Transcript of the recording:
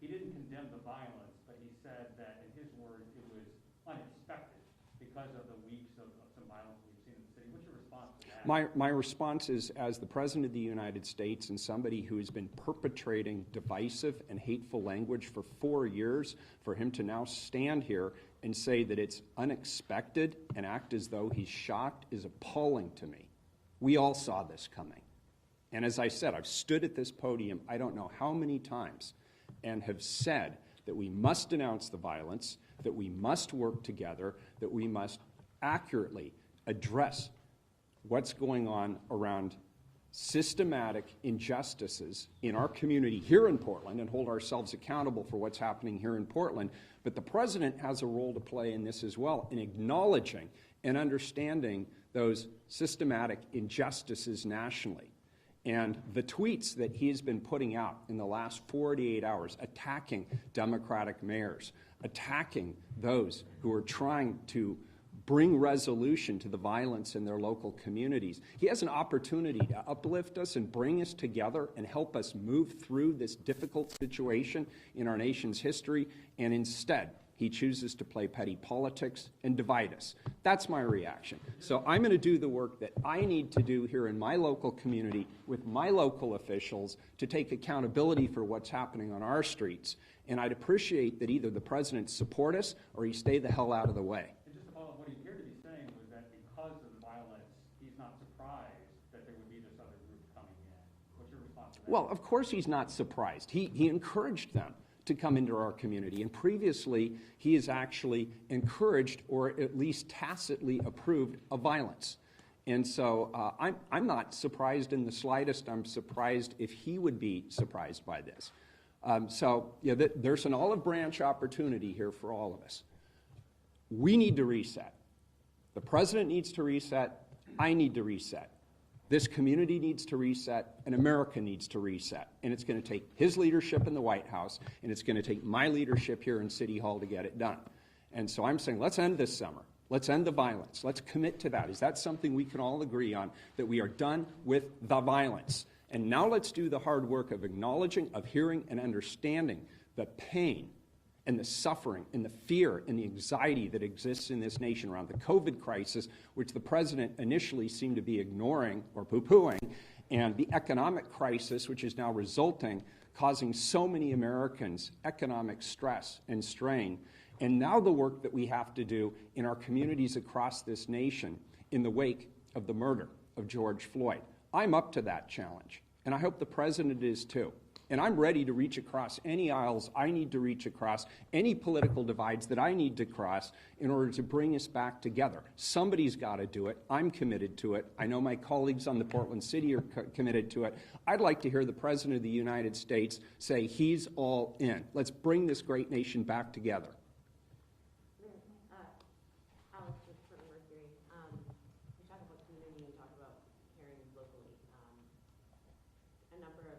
he didn't condemn the violence, but he said that, in his words, it was unexpected because of the weeks of some violence we've seen in the city. What's your response to that? My response is, as the President of the United States and somebody who has been perpetrating divisive and hateful language for 4 years, for him to now stand here and say that it's unexpected and act as though he's shocked is appalling to me. We all saw this coming. And as I said, I've stood at this podium I don't know how many times and have said that we must denounce the violence, that we must work together, that we must accurately address what's going on around systematic injustices in our community here in Portland and hold ourselves accountable for what's happening here in Portland. But the President has a role to play in this as well, in acknowledging and understanding those systematic injustices nationally. And the tweets that he has been putting out in the last 48 hours, attacking Democratic mayors, attacking those who are trying to bring resolution to the violence in their local communities. He has an opportunity to uplift us and bring us together and help us move through this difficult situation in our nation's history, and instead, he chooses to play petty politics and divide us. That's my reaction. So I'm going to do the work that I need to do here in my local community with my local officials to take accountability for what's happening on our streets. And I'd appreciate that either the President support us or he stay the hell out of the way. And just to follow up, what he appeared to be saying was that because of the violence, he's not surprised that there would be this other group coming in. What's your response to that? Well, of course he's not surprised. He encouraged them to come into our community. And previously, he has actually encouraged or at least tacitly approved of violence. And so I'm not surprised in the slightest. I'm surprised if he would be surprised by this. There's an olive branch opportunity here for all of us. We need to reset. The President needs to reset. I need to reset. This community needs to reset, and America needs to reset. And it's going to take his leadership in the White House, and it's going to take my leadership here in City Hall to get it done. And so I'm saying, let's end this summer. Let's end the violence. Let's commit to that. Is that something we can all agree on, that we are done with the violence? And now let's do the hard work of acknowledging, of hearing, and understanding the pain and the suffering and the fear and the anxiety that exists in this nation around the COVID crisis, which the President initially seemed to be ignoring or poo-pooing, and the economic crisis, which is now resulting, causing so many Americans economic stress and strain, and now the work that we have to do in our communities across this nation in the wake of the murder of George Floyd. I'm up to that challenge, and I hope the President is too. And I'm ready to reach across any aisles I need to reach across, any political divides that I need to cross in order to bring us back together. Somebody's got to do it. I'm committed to it. I know my colleagues on the Portland City are committed to it. I'd like to hear the President of the United States say he's all in. Let's bring this great nation back together. Alex, with Portland Mercury, you talk about community and talk about caring locally. A number of